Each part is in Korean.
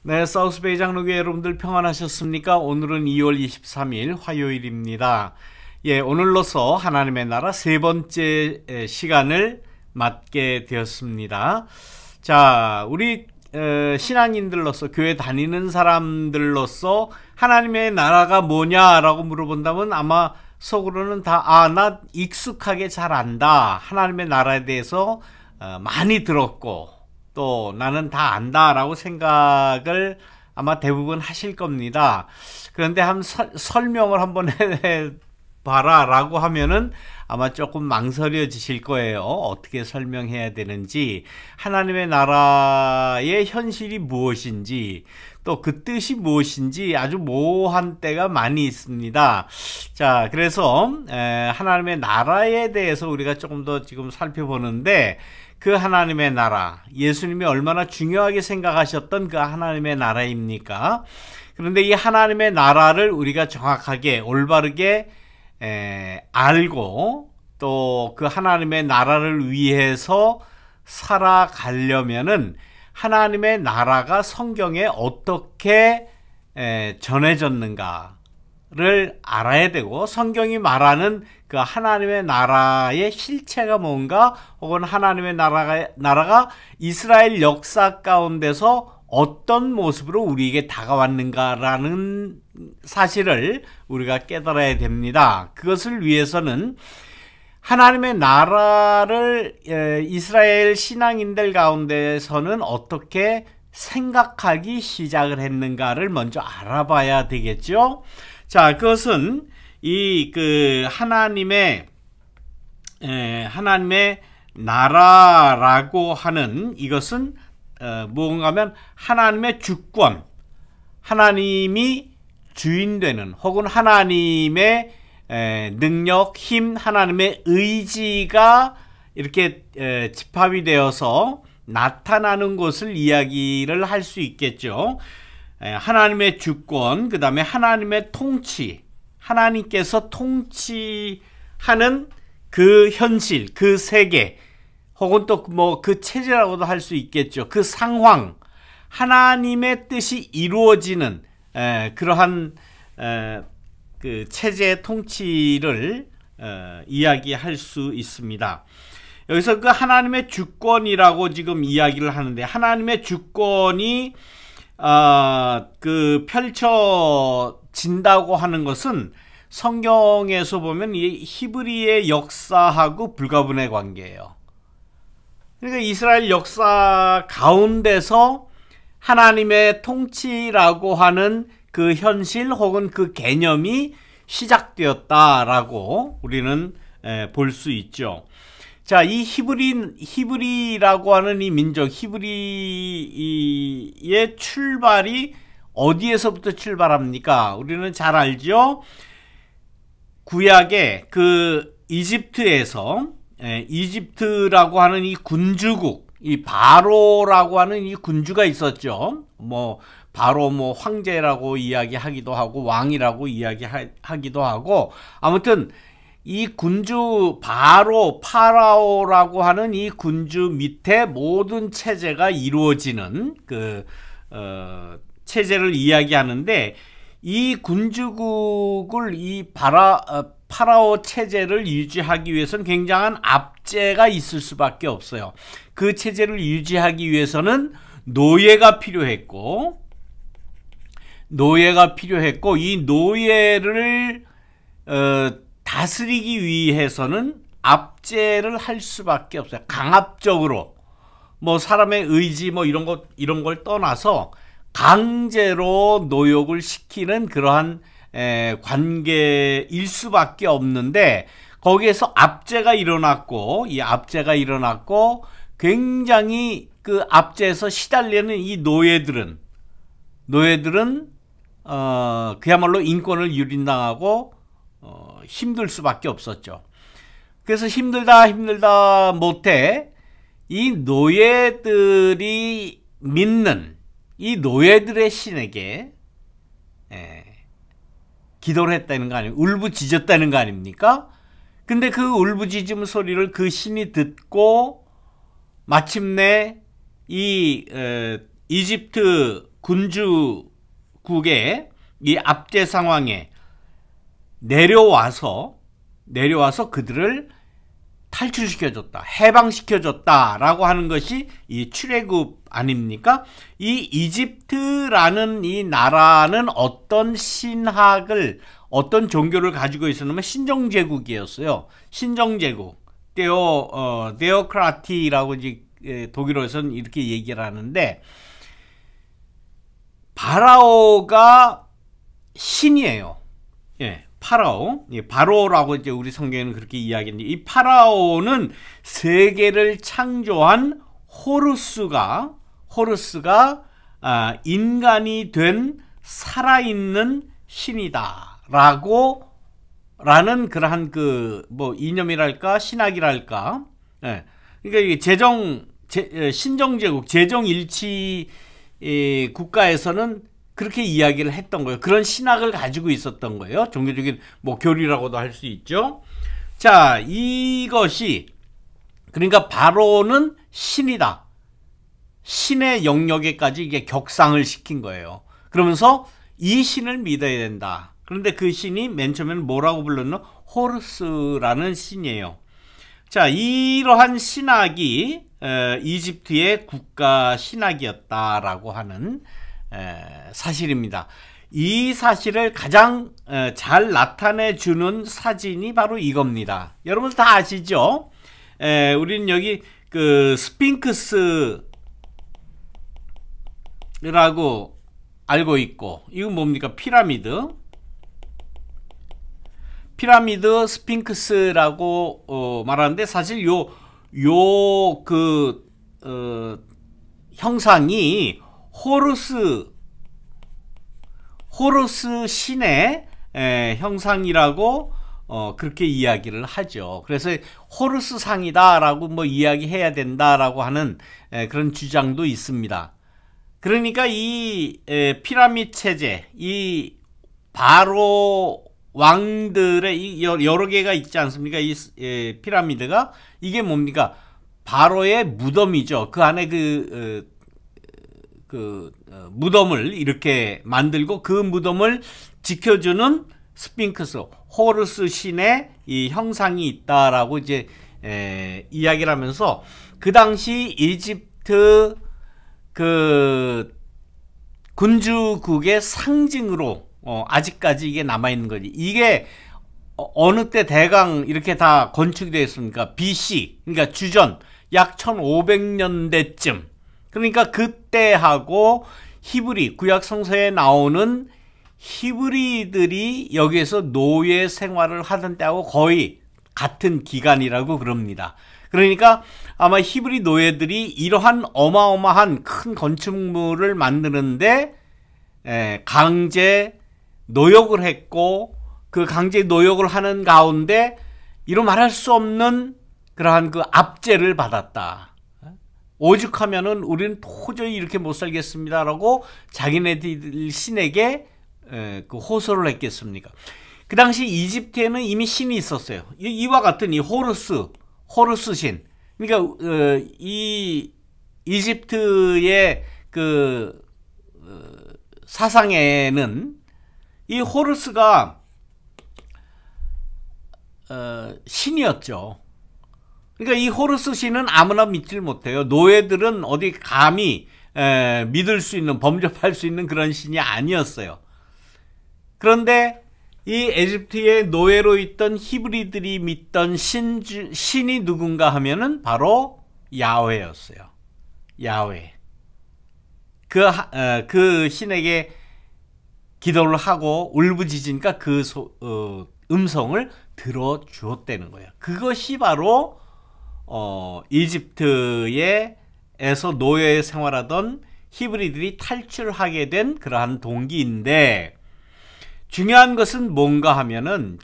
네, 사우스베이 장로교회 여러분들 평안하셨습니까? 오늘은 2월 23일 화요일입니다. 예, 오늘로서 하나님의 나라 세 번째 시간을 맞게 되었습니다. 자, 우리 신앙인들로서, 교회 다니는 사람들로서 하나님의 나라가 뭐냐라고 물어본다면 아마 속으로는 다, 나 익숙하게 잘 안다. 하나님의 나라에 대해서 많이 들었고, 또 나는 다 안다라고 생각을 아마 대부분 하실 겁니다. 그런데 설명을 한번 해봐라 라고 하면은 아마 조금 망설여지실 거예요. 어떻게 설명해야 되는지, 하나님의 나라의 현실이 무엇인지, 또 그 뜻이 무엇인지 아주 모호한 때가 많이 있습니다. 자, 그래서 하나님의 나라에 대해서 우리가 조금 더 지금 살펴보는데, 그 하나님의 나라, 예수님이 얼마나 중요하게 생각하셨던 그 하나님의 나라입니까? 그런데 이 하나님의 나라를 우리가 정확하게 올바르게 알고 또 그 하나님의 나라를 위해서 살아가려면은 하나님의 나라가 성경에 어떻게 전해졌는가를 알아야 되고, 성경이 말하는 그 하나님의 나라의 실체가 뭔가, 혹은 하나님의 나라가 이스라엘 역사 가운데서 어떤 모습으로 우리에게 다가왔는가라는 사실을 우리가 깨달아야 됩니다. 그것을 위해서는 하나님의 나라를 이스라엘 신앙인들 가운데서는 어떻게 생각하기 시작을 했는가를 먼저 알아봐야 되겠죠. 자, 그것은 하나님의 나라라고 하는 이것은 무언가 하면 하나님의 주권, 하나님이 주인 되는, 혹은 하나님의 능력, 힘, 하나님의 의지가 이렇게 집합이 되어서 나타나는 것을 이야기를 할 수 있겠죠. 하나님의 주권, 그 다음에 하나님의 통치, 하나님께서 통치하는 그 현실, 그 세계, 혹은 또 그 체제라고도 할 수 있겠죠. 그 상황, 하나님의 뜻이 이루어지는 그러한 그 체제의 통치를 이야기할 수 있습니다. 여기서 그 하나님의 주권이라고 지금 이야기를 하는데, 하나님의 주권이 펼쳐진다고 하는 것은 성경에서 보면 이 히브리의 역사하고 불가분의 관계예요. 그러니까 이스라엘 역사 가운데서 하나님의 통치라고 하는 그 현실 혹은 그 개념이 시작되었다라고 우리는 볼 수 있죠. 자, 이 히브리라고 하는 이 민족, 히브리의 출발이 어디에서부터 출발합니까? 우리는 잘 알죠? 구약의 그 이집트에서, 이집트라고 하는 이 군주국, 이 바로라고 하는 이 군주가 있었죠. 바로 황제라고 이야기하기도 하고 왕이라고 이야기하기도 하고, 아무튼 이 군주 파라오라고 하는 이 군주 밑에 모든 체제가 이루어지는 그 체제를 이야기하는데, 이 군주국을 파라오 체제를 유지하기 위해서는 굉장한 압제가 있을 수밖에 없어요. 그 체제를 유지하기 위해서는 노예가 필요했고, 이 노예를 다스리기 위해서는 압제를 할 수밖에 없어요. 강압적으로, 사람의 의지 이런 걸 떠나서 강제로 노역을 시키는 그러한 관계일 수밖에 없는데, 거기에서 압제가 일어났고, 굉장히 그 압제에서 시달리는 이 노예들은 그야말로 인권을 유린당하고 힘들 수밖에 없었죠. 그래서 힘들다 못해 이 노예들이 믿는 이 노예들의 신에게 기도를 했다는 거 아니에요? 울부짖었다는 거 아닙니까? 근데 그 울부짖음 소리를 그 신이 듣고 마침내 이 이집트 군주국의 이 압제 상황에 내려와서 그들을 탈출시켜줬다, 해방시켜줬다라고 하는 것이 이 출애굽 아닙니까? 이 이집트라는 이 나라는 어떤 신학을, 어떤 종교를 가지고 있었냐면 신정제국이었어요. 신정제국. 데오크라티라고 이제 독일어에서는 이렇게 얘기를 하는데, 파라오가 신이에요. 예, 파라오. 예, 바로라고 이제 우리 성경에는 그렇게 이야기했는데, 이 파라오는 세계를 창조한 호루스가 인간이 된 살아있는 신이다라고 라는 그러한 뭐 이념이랄까 신학이랄까. 예. 그러니까 이게 신정제국 제정일치 국가에서는 그렇게 이야기를 했던 거예요. 그런 신학을 가지고 있었던 거예요. 종교적인 뭐 교리라고도 할 수 있죠. 자, 이것이 그러니까 바로는 신이다. 신의 영역에까지 이게 격상을 시킨 거예요. 그러면서 이 신을 믿어야 된다. 그런데 그 신이 맨 처음에는 뭐라고 불렀나? 호르스라는 신이에요. 자, 이러한 신학이 이집트의 국가 신학이었다라고 하는 사실입니다. 이 사실을 가장 잘 나타내주는 사진이 바로 이겁니다. 여러분 다 아시죠? 우리는 여기 그 스핑크스라고 알고 있고, 이건 뭡니까? 피라미드 스핑크스라고 말하는데, 사실 형상이 호루스 신의 형상이라고 그렇게 이야기를 하죠. 그래서 호루스 상이다라고 뭐 이야기해야 된다라고 하는 그런 주장도 있습니다. 그러니까 이 피라미드 체제, 이 바로 왕들의 여러 개가 있지 않습니까? 이 피라미드가 이게 뭡니까? 바로의 무덤이죠. 그 안에 무덤을 이렇게 만들고 그 무덤을 지켜주는 스핑크스, 호루스 신의 이 형상이 있다라고 이제 이야기를 하면서, 그 당시 이집트 그 군주국의 상징으로 아직까지 이게 남아있는 거지. 이게 어느 때 대강 이렇게 다 건축이 되었습니까? BC, 그러니까 주전 약 1500년대쯤. 그러니까 그때하고 히브리, 구약 성서에 나오는 히브리들이 여기에서 노예 생활을 하던 때하고 거의 같은 기간이라고 그럽니다. 그러니까 아마 히브리 노예들이 이러한 어마어마한 큰 건축물을 만드는데 강제 노역을 했고, 그 강제 노역을 하는 가운데 이루 말할 수 없는 그러한 그 압제를 받았다. 오죽하면은 우리는 도저히 이렇게 못 살겠습니다라고 자기네들 신에게 그 호소를 했겠습니까? 그 당시 이집트에는 이미 신이 있었어요. 이와 같은 이 호루스 신. 그러니까 이 이집트의 그 사상에는 이 호루스가 신이었죠. 그러니까 이 호루스 신은 아무나 믿질 못해요. 노예들은 어디 감히 믿을 수 있는, 범접할 수 있는 그런 신이 아니었어요. 그런데 이 에집트의 노예로 있던 히브리들이 믿던 신이 누군가 하면은 바로 야훼였어요. 야훼. 그 신에게 기도를 하고 울부짖으니까 그 음성을 들어주었다는 거예요. 그것이 바로 이집트에서 노예 생활하던 히브리들이 탈출하게 된 그러한 동기인데, 중요한 것은 뭔가 하면은,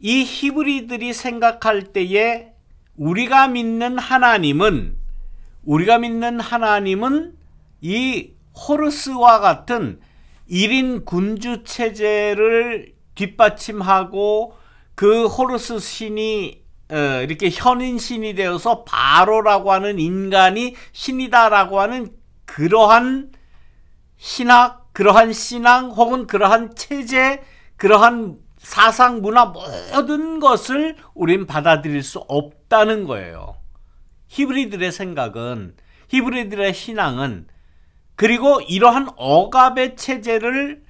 이 히브리들이 생각할 때에 우리가 믿는 하나님은 이 호르스와 같은 1인 군주 체제를 뒷받침하고 그 호르스 신이 이렇게 현인 신이 되어서 바로라고 하는 인간이 신이다라고 하는 그러한 신학, 그러한 신앙 혹은 그러한 체제, 그러한 사상, 문화 모든 것을 우린 받아들일 수 없다는 거예요. 히브리들의 생각은, 히브리들의 신앙은, 그리고 이러한 억압의 체제를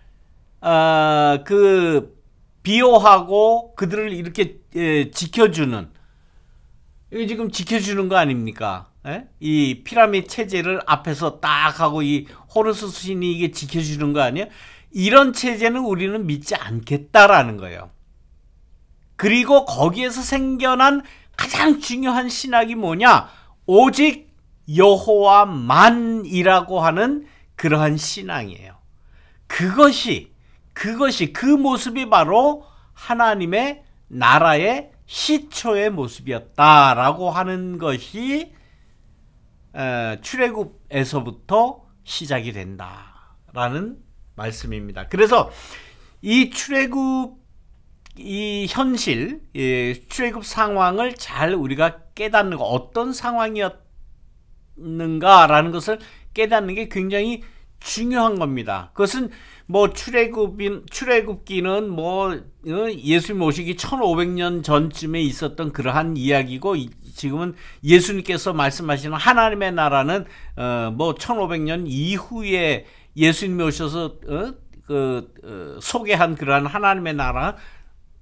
비호하고 그들을 이렇게 지켜주는, 이거 지금 지켜주는 거 아닙니까? 이 피라미드 체제를 앞에서 딱 하고 이 호르스 신이 이게 지켜주는 거 아니에요? 이런 체제는 우리는 믿지 않겠다라는 거예요. 그리고 거기에서 생겨난 가장 중요한 신학이 뭐냐? 오직 여호와만이라고 하는 그러한 신앙이에요. 그것이 그 모습이 바로 하나님의 나라의 시초의 모습이었다라고 하는 것이 출애굽에서부터 시작이 된다라는 말씀입니다. 그래서 이 출애굽 이 현실, 출애굽 상황을 잘 우리가 깨닫는 거, 어떤 상황이었는가라는 것을 깨닫는 게 굉장히 중요한 겁니다. 그것은 뭐 출애굽기는 뭐 예수님 오시기 1500년 전쯤에 있었던 그러한 이야기고, 지금은 예수님께서 말씀하시는 하나님의 나라는 뭐 1500년 이후에 예수님이 오셔서 소개한 그러한 하나님의 나라,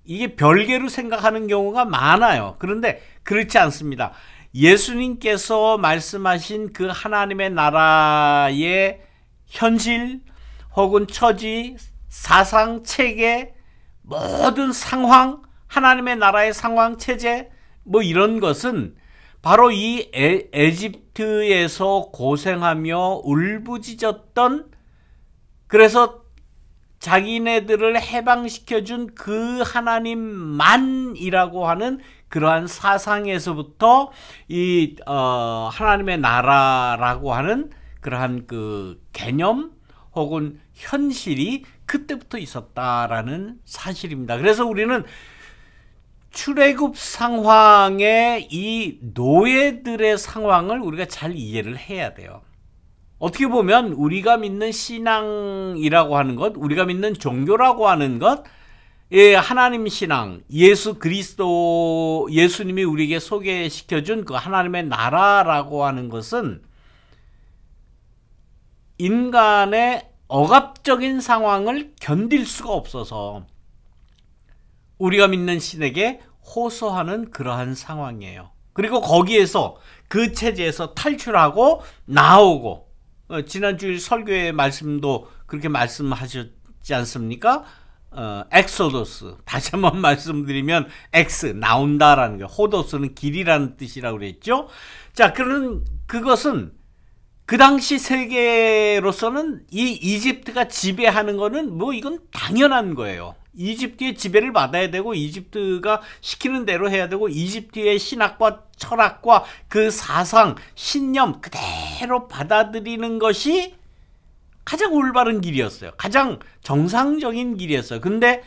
이게 별개로 생각하는 경우가 많아요. 그런데 그렇지 않습니다. 예수님께서 말씀하신 그 하나님의 나라의 현실 혹은 처지, 사상, 체계, 모든 상황, 하나님의 나라의 상황, 체제, 뭐 이런 것은 바로 이 에집트에서 고생하며 울부짖었던, 그래서 자기네들을 해방시켜준 그 하나님만이라고 하는 그러한 사상에서부터 이 하나님의 나라라고 하는 그러한 그 개념 혹은 현실이 그때부터 있었다라는 사실입니다. 그래서 우리는 출애굽 상황의 이 노예들의 상황을 우리가 잘 이해를 해야 돼요. 어떻게 보면 우리가 믿는 신앙이라고 하는 것, 우리가 믿는 종교라고 하는 것, 하나님 신앙, 예수 그리스도, 예수님이 우리에게 소개시켜준 그 하나님의 나라라고 하는 것은 인간의 억압적인 상황을 견딜 수가 없어서 우리가 믿는 신에게 호소하는 그러한 상황이에요. 그리고 거기에서 그 체제에서 탈출하고 나오고, 지난주일 설교의 말씀도 그렇게 말씀하셨지 않습니까? 엑소도스, 다시 한번 말씀드리면 엑스, 나온다라는 게, 호도스는 길이라는 뜻이라고 그랬죠. 자, 그것은 그 당시 세계로서는 이 이집트가 지배하는 거는 뭐 이건 당연한 거예요. 이집트의 지배를 받아야 되고, 이집트가 시키는 대로 해야 되고, 이집트의 신학과 철학과 그 사상, 신념 그대로 받아들이는 것이 가장 올바른 길이었어요. 가장 정상적인 길이었어요. 근데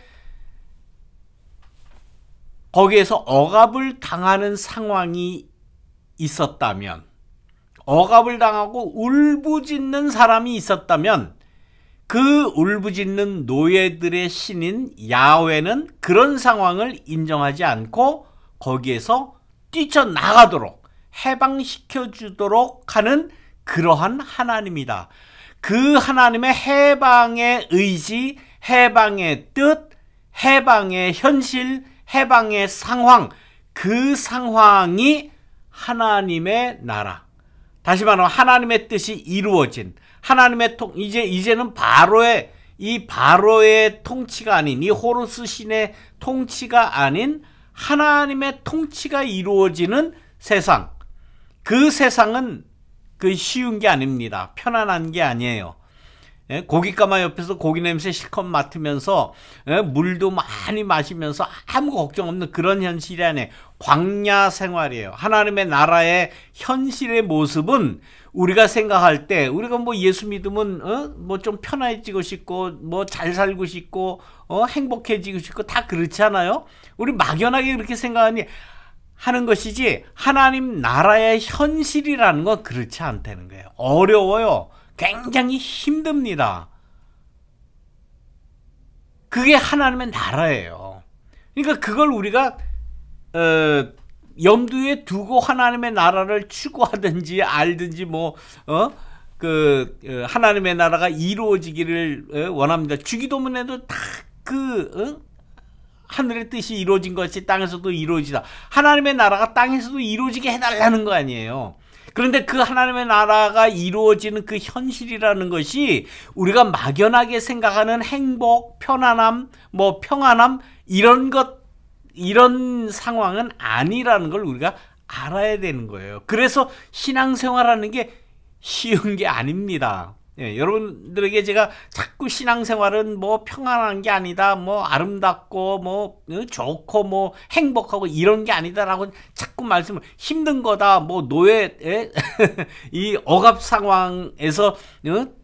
거기에서 억압을 당하는 상황이 있었다면, 억압을 당하고 울부짖는 사람이 있었다면, 그 울부짖는 노예들의 신인 야훼는 그런 상황을 인정하지 않고 거기에서 뛰쳐나가도록 해방시켜주도록 하는 그러한 하나님이다. 그 하나님의 해방의 의지, 해방의 뜻, 해방의 현실, 해방의 상황, 그 상황이 하나님의 나라, 다시 말하면 하나님의 뜻이 이루어진, 하나님의 이제는 바로의 통치가 아닌, 이 호루스 신의 통치가 아닌 하나님의 통치가 이루어지는 세상. 그 세상은 쉬운 게 아닙니다. 편안한 게 아니에요. 고깃가마 옆에서 고기 냄새 실컷 맡으면서 물도 많이 마시면서 아무 걱정 없는 그런 현실이 아니에요. 광야 생활이에요. 하나님의 나라의 현실의 모습은 우리가 생각할 때, 우리가 뭐 예수 믿으면 뭐 좀 편해지고 싶고, 뭐 잘 살고 싶고, 행복해지고 싶고 다 그렇잖아요. 우리 막연하게 그렇게 생각하니, 하는 것이지 하나님 나라의 현실이라는 건 그렇지 않다는 거예요. 어려워요. 굉장히 힘듭니다. 그게 하나님의 나라예요. 그러니까 그걸 우리가 염두에 두고 하나님의 나라를 추구하든지 알든지 하나님의 나라가 이루어지기를 원합니다. 주기도문에도 다 하늘의 뜻이 이루어진 것이 땅에서도 이루어지다. 하나님의 나라가 땅에서도 이루어지게 해달라는 거 아니에요. 그런데 그 하나님의 나라가 이루어지는 그 현실이라는 것이 우리가 막연하게 생각하는 행복, 편안함, 평안함 이런 상황은 아니라는 걸 우리가 알아야 되는 거예요. 그래서 신앙생활하는 게 쉬운 게 아닙니다. 예, 여러분들에게 제가 자꾸 신앙생활은 평안한 게 아니다, 아름답고 좋고 행복하고 이런 게 아니다라고 자꾸 말씀을, 힘든 거다, 노예 이 억압 상황에서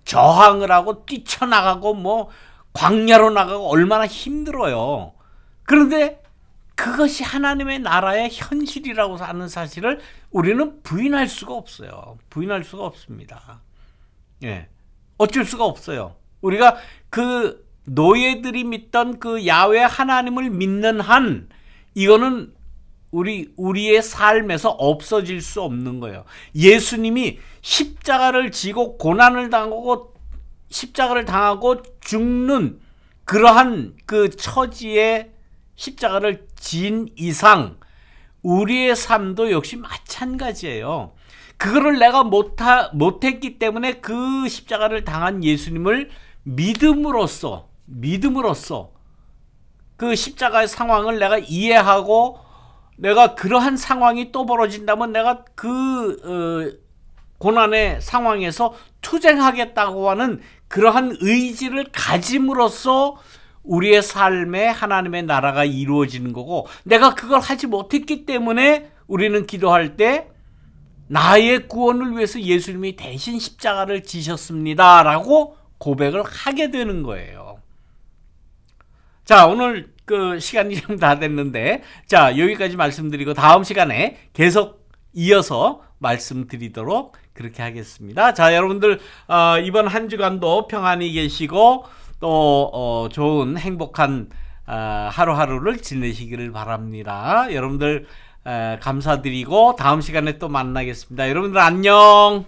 저항을 하고 뛰쳐나가고 광야로 나가고 얼마나 힘들어요. 그런데 그것이 하나님의 나라의 현실이라고 하는 사실을 우리는 부인할 수가 없어요. 부인할 수가 없습니다. 예. 어쩔 수가 없어요. 우리가 그 노예들이 믿던 그 야훼 하나님을 믿는 한 이거는 우리의 삶에서 없어질 수 없는 거예요. 예수님이 십자가를 지고 고난을 당하고 십자가를 당하고 죽는 그러한 그 처지에 십자가를 진 이상 우리의 삶도 역시 마찬가지예요. 그거를 내가 못했기 때문에 그 십자가를 당한 예수님을 믿음으로써 그 십자가의 상황을 내가 이해하고 내가 그러한 상황이 또 벌어진다면 내가 그 고난의 상황에서 투쟁하겠다고 하는 그러한 의지를 가짐으로써 우리의 삶에 하나님의 나라가 이루어지는 거고, 내가 그걸 하지 못했기 때문에 우리는 기도할 때 나의 구원을 위해서 예수님이 대신 십자가를 지셨습니다 라고 고백을 하게 되는 거예요. 자, 오늘 그 시간이 좀 다 됐는데, 자, 여기까지 말씀드리고 다음 시간에 계속 이어서 말씀드리도록 그렇게 하겠습니다. 자, 여러분들 이번 한 주간도 평안히 계시고 또 좋은 행복한 하루하루를 지내시기를 바랍니다. 여러분들 감사드리고 다음 시간에 또 만나겠습니다. 여러분들 안녕.